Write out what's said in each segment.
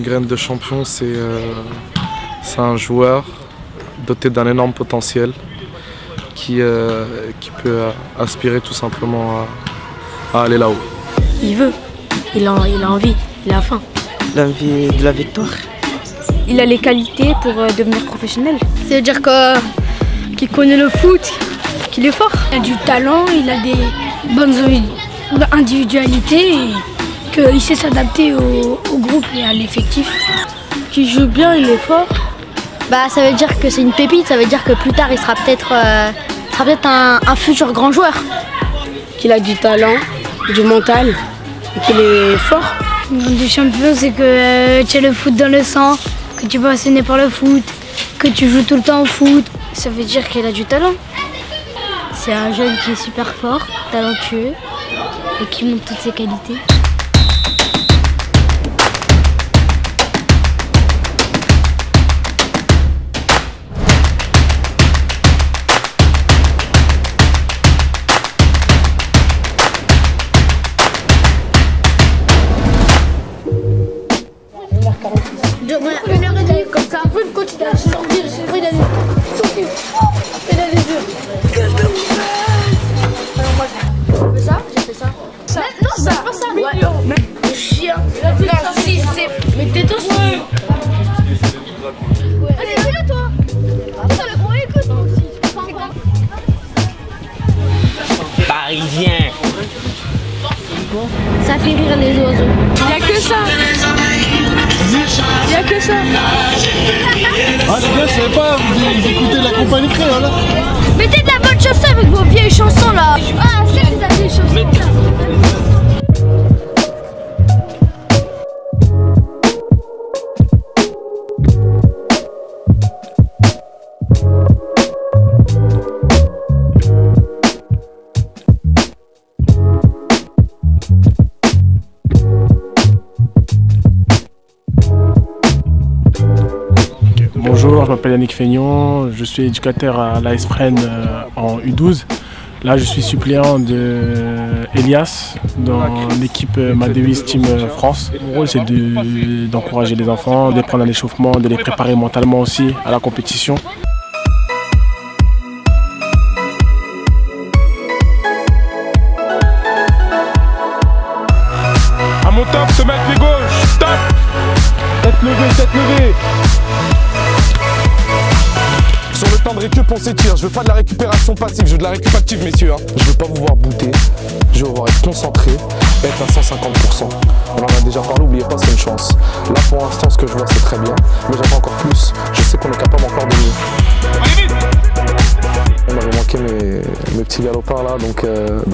graine de champion, c'est un joueur doté d'un énorme potentiel qui peut aspirer tout simplement à aller là-haut. Il veut, il a envie, il a faim. L'envie de la victoire. Il a les qualités pour devenir professionnel. C'est-à-dire qu'il connaît le foot, qu'il est fort. Il a du talent, il a des bonnes individualités et qu'il sait s'adapter au groupe et à l'effectif. Qu'il joue bien, il est fort. Bah, ça veut dire que c'est une pépite, ça veut dire que plus tard il sera peut-être un futur grand joueur. Qu'il a du talent, du mental et qu'il est fort. Une grande du champion, c'est que tu as le foot dans le sang, que tu es passionné par le foot, que tu joues tout le temps au foot. Ça veut dire qu'il a du talent. C'est un jeune qui est super fort, talentueux et qui montre toutes ses qualités. Une heure et demie comme ça, après le coach il a sortir, c'est vrai, il a des jeux. Alors moi j'ai fait ça, non, c'est pas ça, ouais. Le chien, non, si c'est... Mais tais-toi, allez, viens toi. Ça le gros écoute moi aussi. Parisien. Ça fait rire les oiseaux. Il n'y a que ça. Il n'y a que ça. Ah les gars, je savais pas, vous écoutez la compagnie créole là. Mettez de la bonne chanson avec vos vieilles chansons là. Ah, c'est la vieille chanson. Bonjour, je m'appelle Yannick Feignon, je suis éducateur à l'AS Fresnes en U12. Là, je suis suppléant de Elias dans l'équipe Madewies Team France. Mon rôle, c'est d'encourager les enfants, de les prendre à l'échauffement, de les préparer mentalement aussi à la compétition. À mon top, se mettre les gauches, top. Tête levée, tête levée. Sur le temps de récup, on s'étire. Je veux pas de la récupération passive, je veux de la récup active, messieurs. Je veux pas vous voir bouter, je veux vous voir être concentré, être à 150%. On en a déjà parlé, n'oubliez pas, c'est une chance. Là, pour l'instant, ce que je vois, c'est très bien, mais j'attends encore plus. Je sais qu'on est capable encore de mieux. Allez vite! On avait manqué mes petits galopins là, donc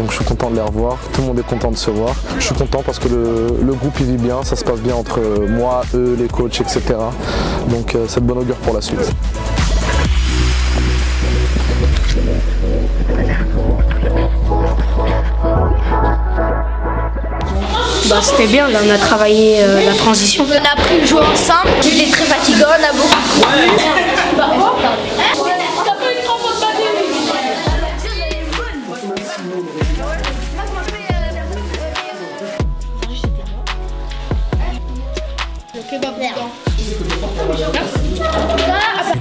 je suis content de les revoir. Tout le monde est content de se voir. Je suis content parce que le groupe il vit bien, ça se passe bien entre moi, eux, les coachs, etc. Donc c'est de bon augure pour la suite. Bah, c'était bien, là on a travaillé la transition. On a appris à jouer ensemble, il est très fatigant, on a beaucoup couru.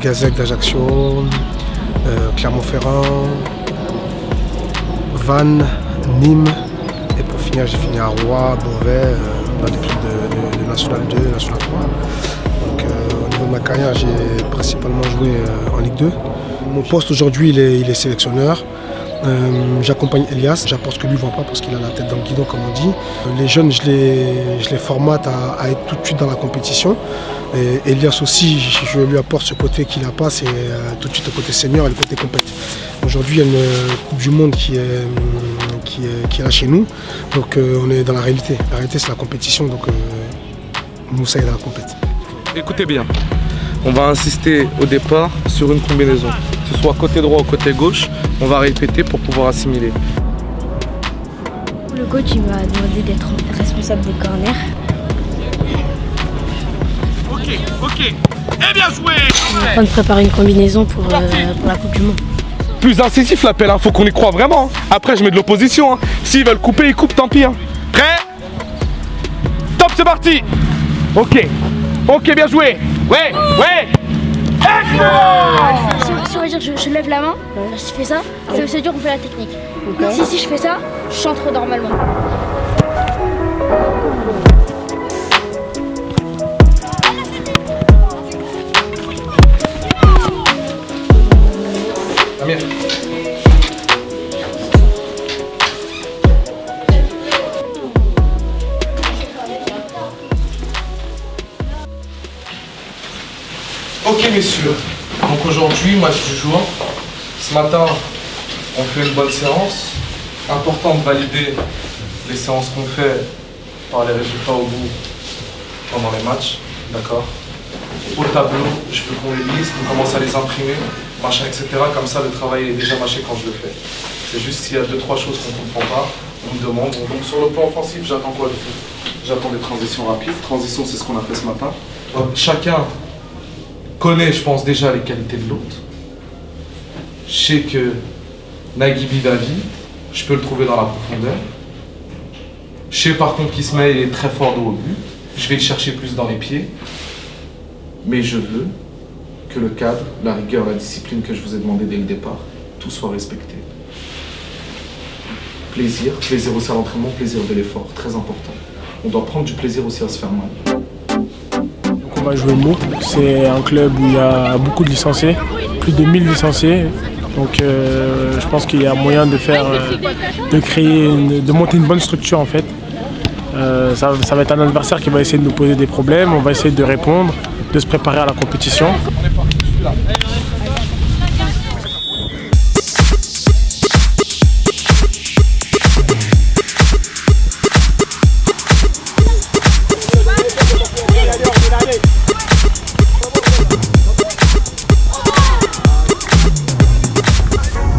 Gazec d'Ajaccio, Clermont-Ferrand, Vannes, Nîmes et pour finir j'ai fini à Rouen, Beauvais, dans des clubs de National 2, National 3. Donc au niveau de ma carrière j'ai principalement joué en Ligue 2. Mon poste aujourd'hui il est sélectionneur. J'accompagne Elias, j'apporte ce que lui ne voit pas parce qu'il a la tête dans le guidon comme on dit. Les jeunes je les formate à être tout de suite dans la compétition. Et Elias aussi, je lui apporte ce côté qu'il n'a pas, c'est tout de suite le côté senior et le côté compétitif. Aujourd'hui il y a une Coupe du Monde qui est là chez nous, donc on est dans la réalité. La réalité c'est la compétition, donc Moussa est dans la compétition. Écoutez bien, on va insister au départ sur une combinaison. Que ce soit côté droit ou côté gauche, on va répéter pour pouvoir assimiler. Le coach il m'a demandé d'être responsable des corners. Ok, et bien joué. On est en train de préparer une combinaison pour la Coupe du Monde. Plus incisif l'appel, hein. Faut qu'on y croit vraiment. Après je mets de l'opposition. Hein. S'ils veulent couper, ils coupent, tant pis. Hein. Prêt? Top, c'est parti. Ok. Ok, bien joué. Ouais, ouais. Si on va dire je lève la main, je fais ça, ça veut dire qu'on fait la technique. Si je fais ça, je chantre normalement. Amir. Ok messieurs, donc aujourd'hui match du jour. Ce matin on fait une bonne séance. Important de valider les séances qu'on fait par les résultats au bout pendant les matchs, d'accord. Au tableau, je veux qu'on les lise, qu'on commence à les imprimer, machin, etc. Comme ça le travail est déjà mâché quand je le fais. C'est juste s'il y a 2-3 choses qu'on ne comprend pas, on me demande. Donc sur le plan offensif, j'attends quoi du coup? J'attends des transitions rapides. Transition, c'est ce qu'on a fait ce matin. Chacun connaît, je pense, déjà les qualités de l'autre. Je sais que Naguibi David, je peux le trouver dans la profondeur. Je sais par contre qu'Ismaël est très fort dos au but. Je vais le chercher plus dans les pieds. Mais je veux que le cadre, la rigueur, la discipline que je vous ai demandé dès le départ, tout soit respecté. Plaisir, plaisir aussi à l'entraînement, plaisir de l'effort, très important. On doit prendre du plaisir aussi à se faire mal. Donc on va jouer Meaux. C'est un club où il y a beaucoup de licenciés, plus de 1000 licenciés. Donc je pense qu'il y a moyen de faire, de monter une bonne structure en fait. Ça va être un adversaire qui va essayer de nous poser des problèmes, on va essayer de répondre, de se préparer à la compétition.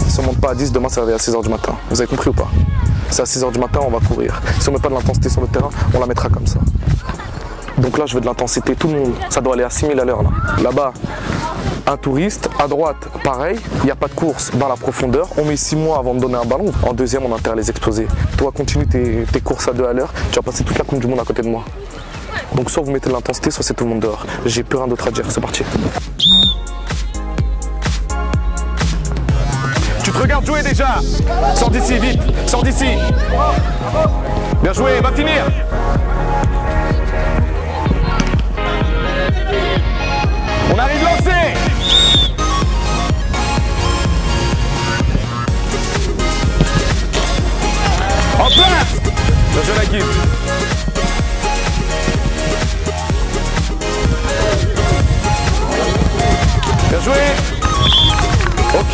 Si on ne monte pas à 10, demain ça va être à 6h du matin. Vous avez compris ou pas? C'est à 6h du matin, on va courir. Si on ne met pas de l'intensité sur le terrain, on la mettra comme ça. Donc là, je veux de l'intensité. Tout le monde, ça doit aller à 6000 à l'heure. Là-bas, un touriste. À droite, pareil. Il n'y a pas de course dans la profondeur. On met 6 mois avant de donner un ballon. En deuxième, on a intérêt à les exploser. Toi, continue tes courses à 2 à l'heure. Tu vas passer toute la Coupe du Monde à côté de moi. Donc soit vous mettez de l'intensité, soit c'est tout le monde dehors. J'ai plus rien d'autre à dire. C'est parti. Tu te regardes jouer déjà. Sors d'ici, vite. Sors d'ici. Bien joué, va finir. On arrive lancé. En place. Bien joué la guide. Bien joué. Ok.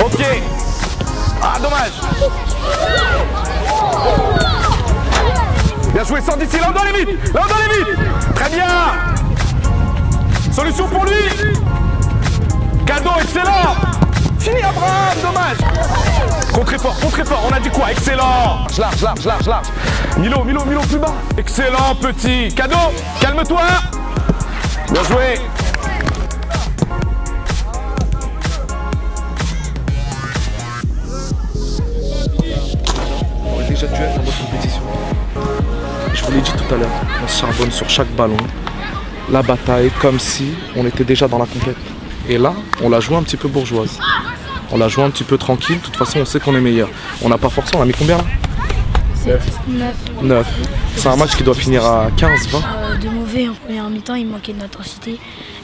Ok. Ah, dommage. Bien joué, sors d'ici. Là, on doit aller vite. Là, on doit aller vite. Très bien. Solution pour lui. Cadeau, excellent. Fini, Abraham, dommage. Contré fort, on a dit quoi? Excellent. Large. Milo, plus bas. Excellent, petit. Cadeau, calme-toi. Bien joué. On aurait déjà dû être en mode compétition. Je vous l'ai dit tout à l'heure, on se charbonne sur chaque ballon. La bataille, comme si on était déjà dans la compète. Et là, on l'a joué un petit peu bourgeoise. On l'a joué un petit peu tranquille, de toute façon on sait qu'on est meilleur. On n'a pas forcé, on a mis combien là? 9. C'est un match qui doit finir à 15-20. De mauvais en première mi-temps, il manquait d'intensité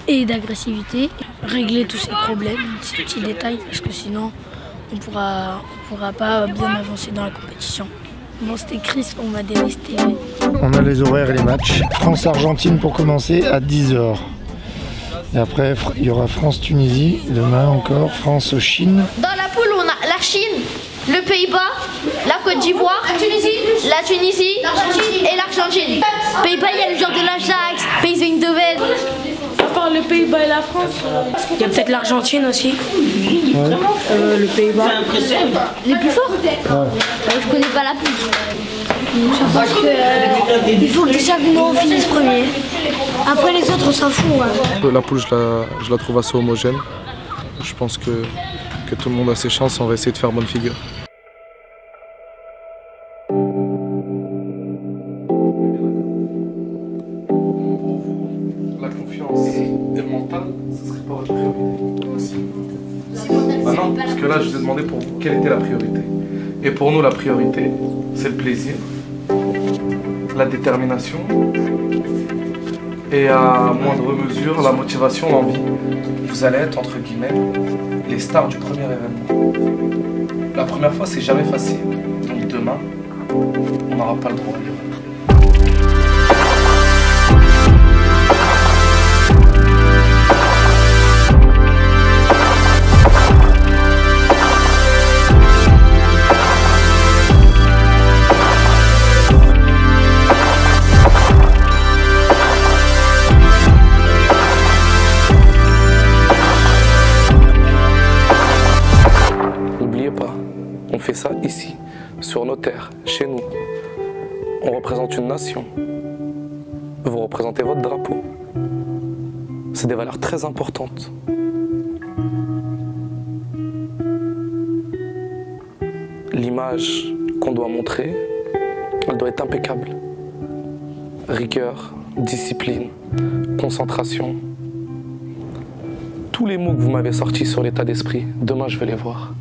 et d'agressivité. Régler tous ces problèmes, ces petits détails, parce que sinon on pourra pas bien avancer dans la compétition. Bon, c'était Chris, on m'a dévesté. On a les horaires et les matchs. France-Argentine pour commencer à 10h. Et après, il y aura France-Tunisie, demain encore, France-Chine. Dans la poule, on a la Chine, le Pays-Bas, la Côte d'Ivoire, la Tunisie et l'Argentine. Pays-Bas, il y a le joueur de l'Ajax, PSV Eindhoven. À part le Pays-Bas et la France, il y a peut-être l'Argentine aussi. Ouais. Le Pays-Bas. Les plus forts? Je connais pas la poule. Je pense qu'il faut déjà que nous finisse premier. Après les autres, on s'en fout. Ouais. La poule, je la trouve assez homogène. Je pense que tout le monde a ses chances, on va essayer de faire bonne figure. la confiance et le mental, ce serait pas votre priorité? Bah non, parce que là, je vous ai demandé pour vous quelle était la priorité. Et pour nous, la priorité, c'est le plaisir, la détermination et à moindre mesure, la motivation, l'envie. Vous allez être, entre guillemets, les stars du premier événement. La première fois, c'est jamais facile. Donc demain, on n'aura pas le droit à l'erreur. On fait ça ici, sur nos terres, chez nous. On représente une nation. Vous représentez votre drapeau. C'est des valeurs très importantes. L'image qu'on doit montrer, elle doit être impeccable. Rigueur, discipline, concentration. Tous les mots que vous m'avez sortis sur l'état d'esprit, demain je vais les voir.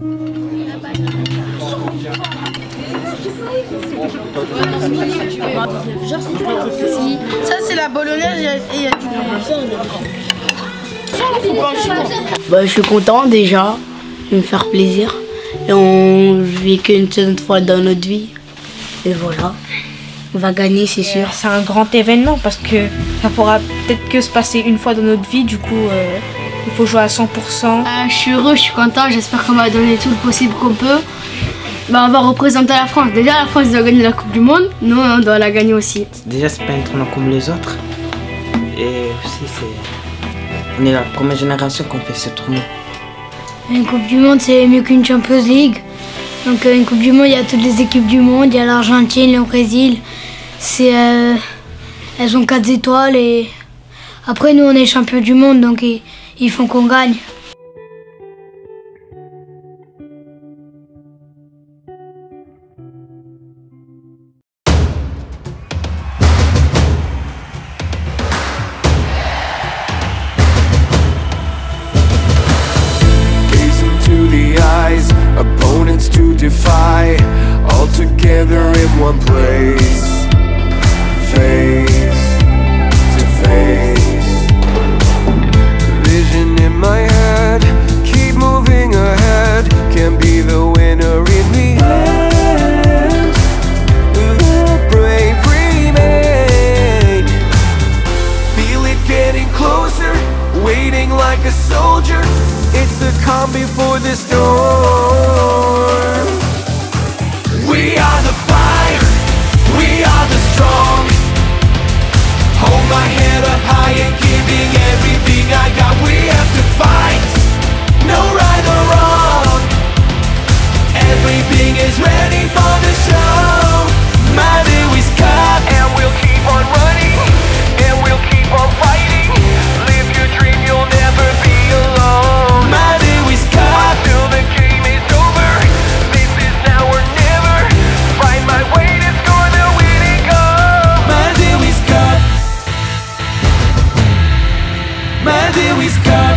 Ça c'est la bolognaise et il y a du je suis content déjà de me faire plaisir et on vit qu'une seule fois dans notre vie et voilà, on va gagner c'est sûr. C'est un grand événement parce que ça pourra peut-être que se passer une fois dans notre vie, du coup il faut jouer à 100%. Je suis heureux, je suis content, j'espère qu'on va donner tout le possible qu'on peut. On va représenter la France. Déjà la France doit gagner la Coupe du Monde, nous on doit la gagner aussi. Déjà c'est pas un tournoi comme les autres. Et aussi on est la première génération qu'on fait ce tournoi. Une Coupe du Monde c'est mieux qu'une Champions League. Donc une Coupe du Monde, il y a toutes les équipes du monde, il y a l'Argentine, le Brésil. Elles ont 4 étoiles et après nous on est champions du monde donc ils font qu'on gagne. Opponents to defy, all together in one place, face to face. Vision in my head, keep moving ahead, can be the winner in the end. Brave remain, feel it getting closer, waiting like a soldier. It's the calm before the storm. We are the fire, we are the strong. Hold my head up high and giving everything I got. We have to fight, no right or wrong. Everything is ready for the show. Matter is cut, and we'll keep on running, and we'll keep on fighting. Live your dream, you'll never be alone. My deal is cut.